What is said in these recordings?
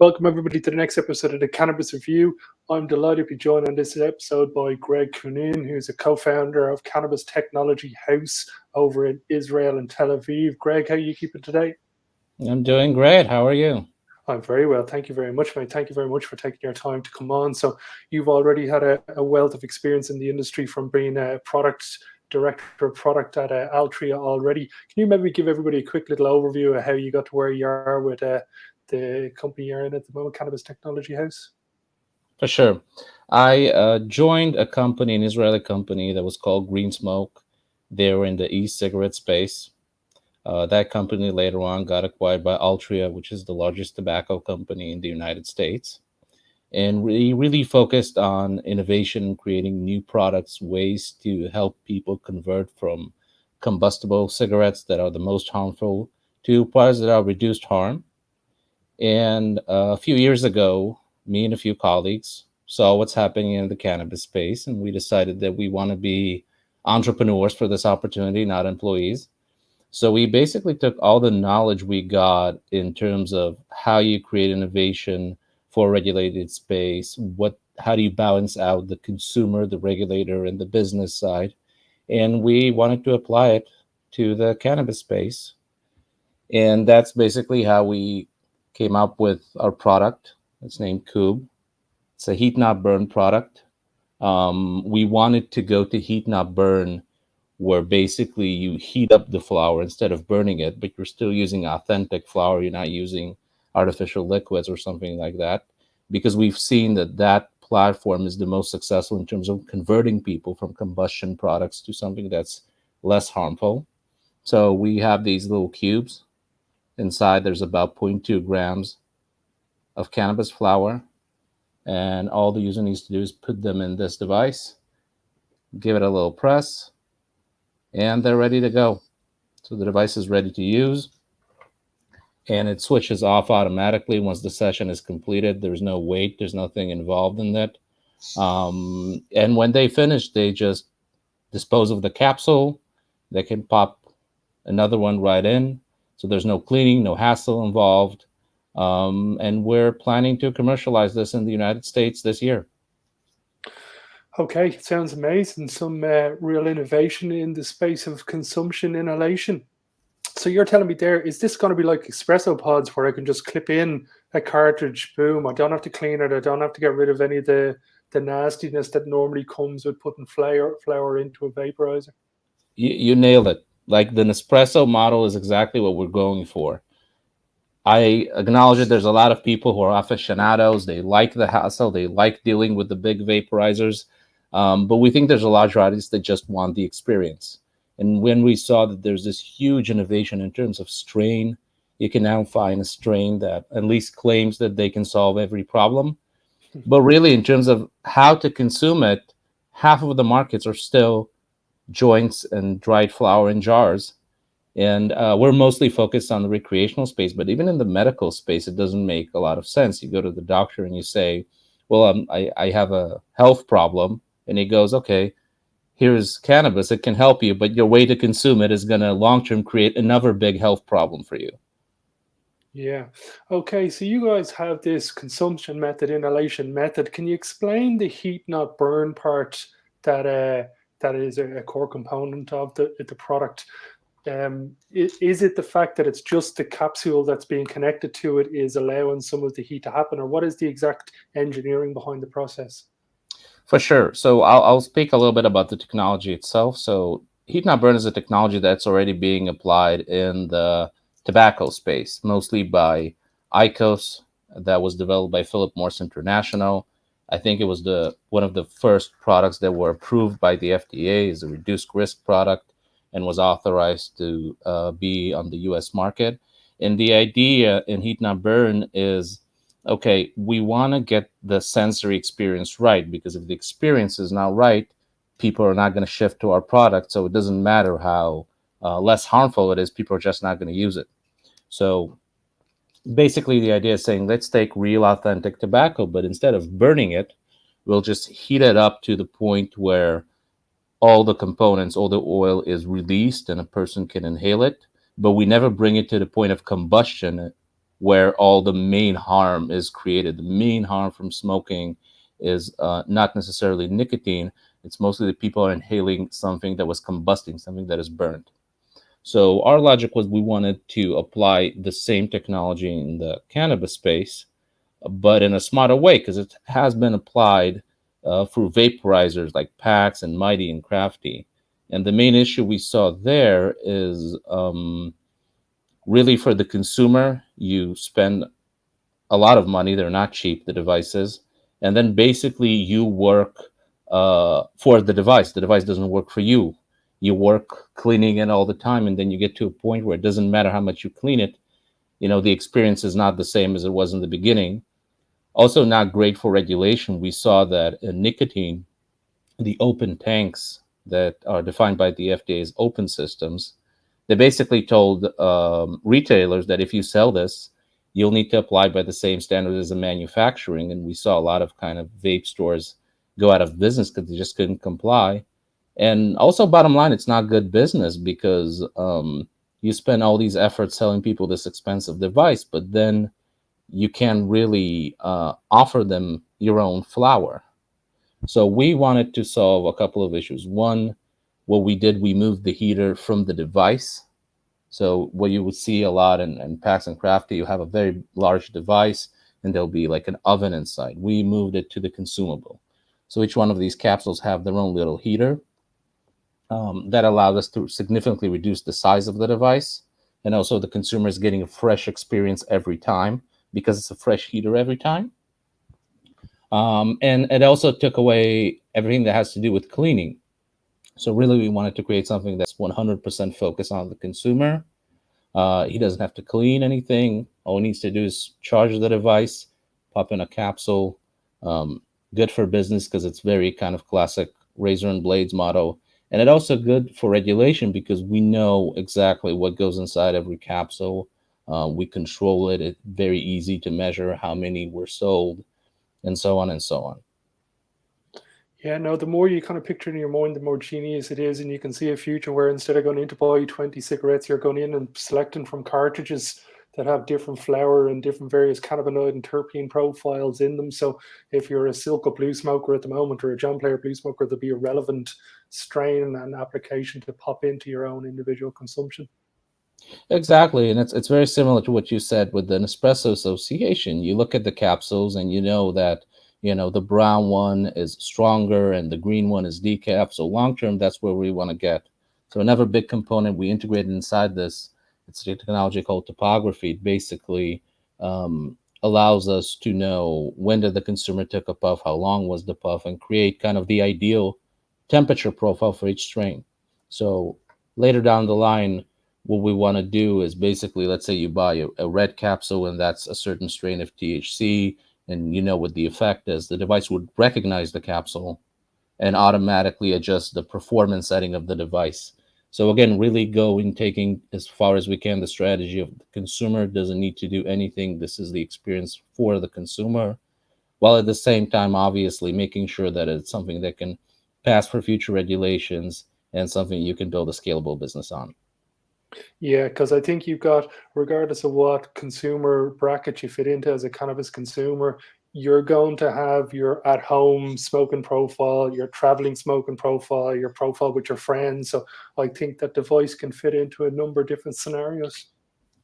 Welcome, everybody, to the next episode of the Cannabis Review. I'm delighted to be joined on this episode by Greg Kunin, who's a co-founder of Cannabis Technology House over in Israel and Tel Aviv. Greg, how are you keeping today? I'm doing great. How are you? I'm very well. Thank you very much, mate. Thank you very much for taking your time to come on. So you've already had a wealth of experience in the industry from being a product director of product at Altria already. Can you maybe give everybody a quick little overview of how you got to where you are with the company you're in at the moment, Cannabis Technology House? For sure. I joined a company, an Israeli company that was called Green Smoke. They were in the e-cigarette space. That company later on got acquired by Altria, which is the largest tobacco company in the United States. And we really focused on innovation and creating new products, ways to help people convert from combustible cigarettes that are the most harmful to products that are reduced harm. And a few years ago, me and a few colleagues saw what's happening in the cannabis space, and we decided that we want to be entrepreneurs for this opportunity, not employees. So we basically took all the knowledge we got in terms of how you create innovation for a regulated space, how do you balance out the consumer, the regulator, and the business side, and we wanted to apply it to the cannabis space. And that's basically how we came up with our product. It's named Cube. It's a heat not burn product. We wanted to go to heat not burn, where basically you heat up the flower instead of burning it, but you're still using authentic flower. You're not using artificial liquids or something like that, because we've seen that that platform is the most successful in terms of converting people from combustion products to something that's less harmful. So we have these little cubes. Inside, there's about zero point 0.2 grams of cannabis flower, and all the user needs to do is put them in this device, give it a little press, and they're ready to go. So the device is ready to use, and it switches off automatically once the session is completed. There's no wait, there's nothing involved in that. And when they finish, they just dispose of the capsule. They can pop another one right in. So there's no cleaning, no hassle involved. And we're planning to commercialize this in the United States this year. Okay, sounds amazing. Some real innovation in the space of consumption inhalation. So you're telling me there, is this going to be like espresso pods where I can just clip in a cartridge, boom, I don't have to clean it, I don't have to get rid of any of the nastiness that normally comes with putting flour into a vaporizer? You nailed it. Like the Nespresso model is exactly what we're going for. I acknowledge that there's a lot of people who are aficionados. They like the hassle. They like dealing with the big vaporizers. But we think there's a larger audience that just want the experience. And when we saw that there's this huge innovation in terms of strain, you can now find a strain that at least claims that they can solve every problem. But really, in terms of how to consume it, half of the markets are still joints and dried flower in jars. And we're mostly focused on the recreational space, but even in the medical space, it doesn't make a lot of sense. You go to the doctor and you say, well, I have a health problem. And he goes, okay, here's cannabis. It can help you, but your way to consume it is going to long-term create another big health problem for you. Yeah. Okay, so you guys have this consumption method, inhalation method. Can you explain the heat not burn part that that is a core component of the product? Is it the fact that it's just the capsule that's being connected to it is allowing some of the heat to happen, or what is the exact engineering behind the process? For sure. So I'll speak a little bit about the technology itself. So heat not burn is a technology that's already being applied in the tobacco space, mostly by ICOS, that was developed by Philip Morris International. I think it was the one of the first products that were approved by the FDA as a reduced risk product and was authorized to be on the U.S. market. And the idea in heat not burn is, okay, we want to get the sensory experience right, because if the experience is not right, people are not going to shift to our product. So it doesn't matter how less harmful it is, people are just not going to use it. So basically, the idea is saying, let's take real authentic tobacco, but instead of burning it, we'll just heat it up to the point where all the components, all the oil is released and a person can inhale it. But we never bring it to the point of combustion where all the main harm is created. The main harm from smoking is not necessarily nicotine. It's mostly that people are inhaling something that was combusting, something that is burned. So our logic was we wanted to apply the same technology in the cannabis space, but in a smarter way, because it has been applied through vaporizers like Pax and Mighty and Crafty. And the main issue we saw there is really for the consumer, you spend a lot of money. They're not cheap, the devices. And then basically you work for the device. The device doesn't work for you. You work cleaning it all the time. And then you get to a point where it doesn't matter how much you clean it. The experience is not the same as it was in the beginning. Also, not great for regulation. We saw that in nicotine, the open tanks that are defined by the FDA as open systems, they basically told retailers that if you sell this, you'll need to apply by the same standards as the manufacturing. And we saw a lot of kind of vape stores go out of business because they just couldn't comply. And also, bottom line, it's not good business because you spend all these efforts selling people this expensive device, but then you can really offer them your own flower. So we wanted to solve a couple of issues. One, what we did, we moved the heater from the device. So what you would see a lot in Pax and Crafty, you have a very large device and there'll be like an oven inside. We moved it to the consumable. So each one of these capsules have their own little heater that allowed us to significantly reduce the size of the device. And also the consumer is getting a fresh experience every time because it's a fresh heater every time. And it also took away everything that has to do with cleaning. So really, we wanted to create something that's 100% focused on the consumer. He doesn't have to clean anything. All he needs to do is charge the device, pop in a capsule. Good for business because it's very kind of classic razor and blades model. And it also good for regulation because we know exactly what goes inside every capsule. We control it. It's very easy to measure how many were sold and so on and so on. Yeah, no, the more you kind of picture in your mind, the more genius it is. And you can see a future where instead of going in to buy 20 cigarettes, you're going in and selecting from cartridges that have different flower and different various cannabinoid and terpene profiles in them. So if you're a Silka blue smoker at the moment or a John Player blue smoker, there'll be a relevant strain and application to pop into your own individual consumption. Exactly, and it's very similar to what you said with the Nespresso Association. You look at the capsules, and you know that the brown one is stronger and the green one is decaf. So long term, that's where we want to get. So another big component we integrated inside this, it's a technology called topography. It basically allows us to know when did the consumer take a puff, how long was the puff, and create kind of the ideal temperature profile for each strain. So later down the line, what we want to do is basically, let's say you buy a red capsule and that's a certain strain of THC, and you know what the effect is. The device would recognize the capsule and automatically adjust the performance setting of the device. So again, really going taking as far as we can the strategy of the consumer doesn't need to do anything. This is the experience for the consumer, while at the same time, obviously making sure that it's something that can pass for future regulations and something you can build a scalable business on. Yeah, because I think you've got, regardless of what consumer bracket you fit into as a cannabis consumer, you're going to have your at home smoking profile, your traveling smoking profile, your profile with your friends. So I think that device can fit into a number of different scenarios,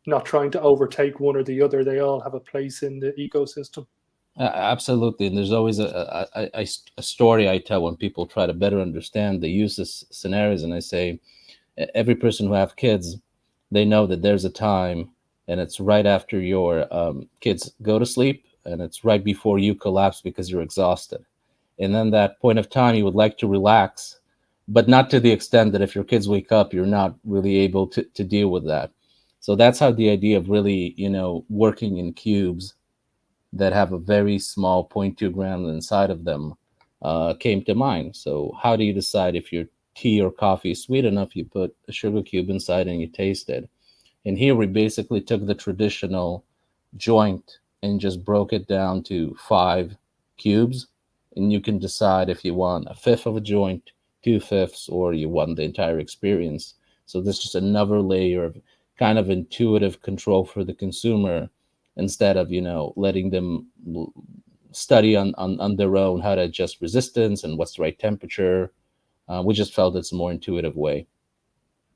not trying to overtake one or the other. They all have a place in the ecosystem. Absolutely, and there's always a story I tell when people try to better understand the uses scenarios, and I say every person who have kids, they know that there's a time, and it's right after your kids go to sleep, and it's right before you collapse because you're exhausted, and then that point of time you would like to relax, but not to the extent that if your kids wake up, you're not really able to deal with that. So that's how the idea of really working in cubes that have a very small zero point 0.2 grams inside of them came to mind. So how do you decide if your tea or coffee is sweet enough? You put a sugar cube inside and you taste it. And here we basically took the traditional joint and just broke it down to 5 cubes. And you can decide if you want a fifth of a joint, 2/5, or you want the entire experience. So this is just another layer of kind of intuitive control for the consumer instead of letting them study on their own how to adjust resistance and what's the right temperature. We just felt it's a more intuitive way.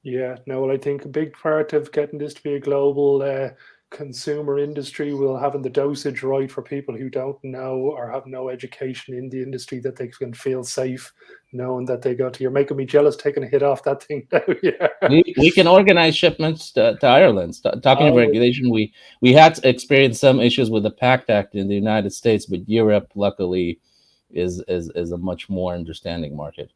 Yeah, no, well, I think a big part of getting this to be a global consumer industry will having the dosage right for people who don't know or have no education in the industry, that they can feel safe knowing that they go to. You're making me jealous taking a hit off that thing now. Yeah. We can organize shipments to Ireland. Talking of Oh, regulation, we had experienced some issues with the PACT Act in the United States, but Europe, luckily, is a much more understanding market.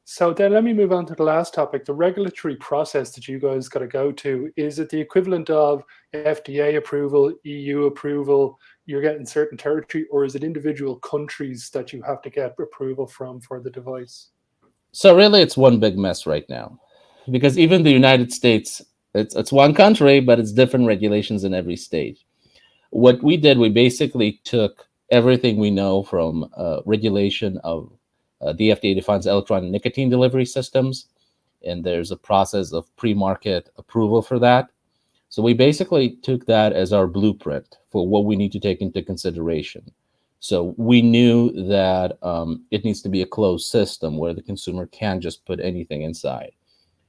so then let me move on to the last topic. The regulatory process that you guys got to go to, is it the equivalent of FDA approval, EU approval? You're getting certain territory, or is it individual countries that you have to get approval from for the device? So really, it's one big mess right now, because even the United States, it's one country, but it's different regulations in every state. What we did, we basically took everything we know from regulation of the FDA defines electronic nicotine delivery systems, and there's a process of pre-market approval for that. So we basically took that as our blueprint for what we need to take into consideration. So we knew that it needs to be a closed system where the consumer can't just put anything inside.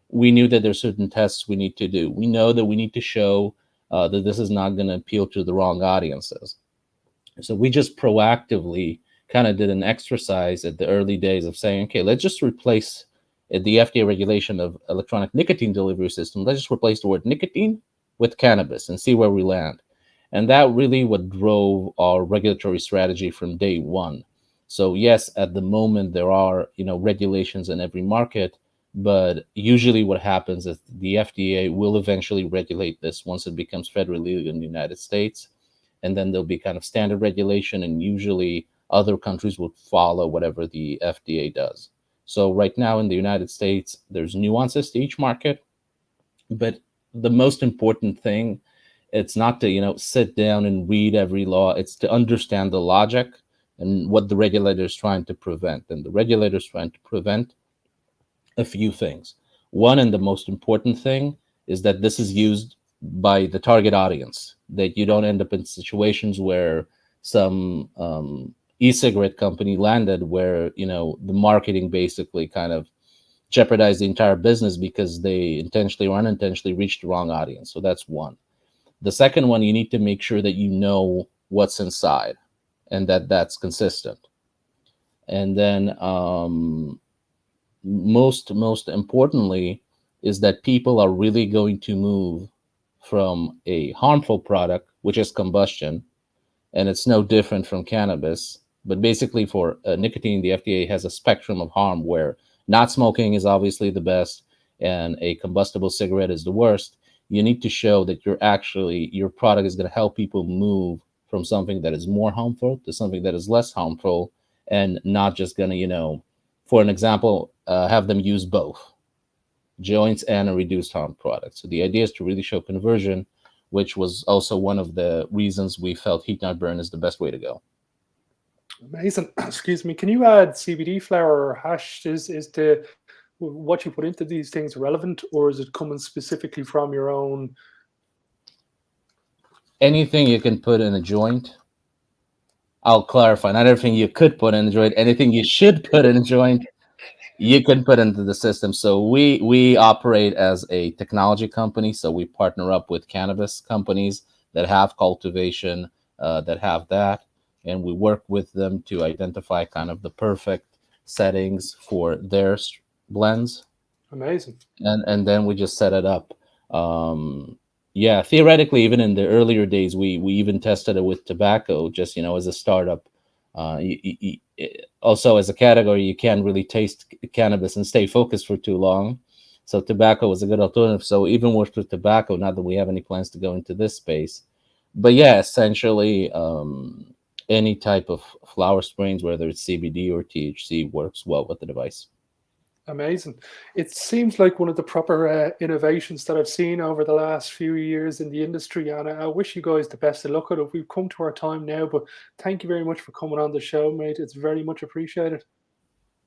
We knew that there's certain tests we need to do. We know that we need to show that this is not going to appeal to the wrong audiences. So we just proactively kind of did an exercise at the early days of saying, okay, let's just replace the FDA regulation of electronic nicotine delivery system. Let's just replace the word nicotine with cannabis and see where we land. And that really what drove our regulatory strategy from day one. So yes, at the moment there are regulations in every market, but usually what happens is the FDA will eventually regulate this once it becomes federally legal in the United States, and then there'll be kind of standard regulation, and usually other countries will follow whatever the FDA does. So right now in the United States, there's nuances to each market, but the most important thing, it's not to sit down and read every law. It's to understand the logic and what the regulator is trying to prevent. And the regulator is trying to prevent a few things. One, and the most important thing, is that this is used by the target audience, that you don't end up in situations where some e-cigarette company landed where the marketing basically kind of jeopardized the entire business because they intentionally or unintentionally reached the wrong audience. So that's one. The second one, you need to make sure that you know what's inside and that that's consistent. And then most importantly is that people are really going to move from a harmful product, which is combustion, and it's no different from cannabis. But basically, for nicotine, the FDA has a spectrum of harm where not smoking is obviously the best, and a combustible cigarette is the worst. You need to show that your product is going to help people move from something that is more harmful to something that is less harmful, and not just going to, for an example, have them use both joints and a reduced harm product. So the idea is to really show conversion, which was also one of the reasons we felt heat not burn is the best way to go. Amazing. Excuse me. Can you add CBD flower or hash? Is the what you put into these things relevant, or is it coming specifically from your own? Anything you can put in a joint, I'll clarify, not everything you could put in a joint, anything you should put in a joint, you can put into the system. So we operate as a technology company. So we partner up with cannabis companies that have cultivation, that have that, and we work with them to identify kind of the perfect settings for their blends, Amazing. and then we just set it up. Yeah, theoretically, even in the earlier days, we even tested it with tobacco, just as a startup. Also, as a category, you can't really taste cannabis and stay focused for too long. So tobacco was a good alternative. So even worked with tobacco. Not that we have any plans to go into this space, but yeah, essentially, any type of flower strains, whether it's CBD or THC, works well with the device. Amazing. It seems like one of the proper innovations that I've seen over the last few years in the industry. And I wish you guys the best of luck with it. We've come to our time now, but thank you very much for coming on the show, mate. It's very much appreciated.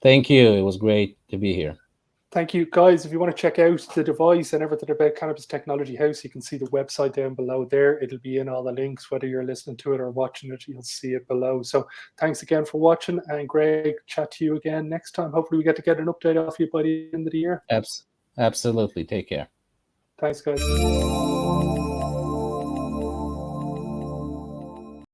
Thank you. It was great to be here. Thank you, guys. If you want to check out the device and everything about Cannabis Technology House, you can see the website down below there. It'll be in all the links, whether you're listening to it or watching it, you'll see it below. So thanks again for watching. And Greg, chat to you again next time. Hopefully we get an update off you by the end of the year. Absolutely. Take care. Thanks, guys.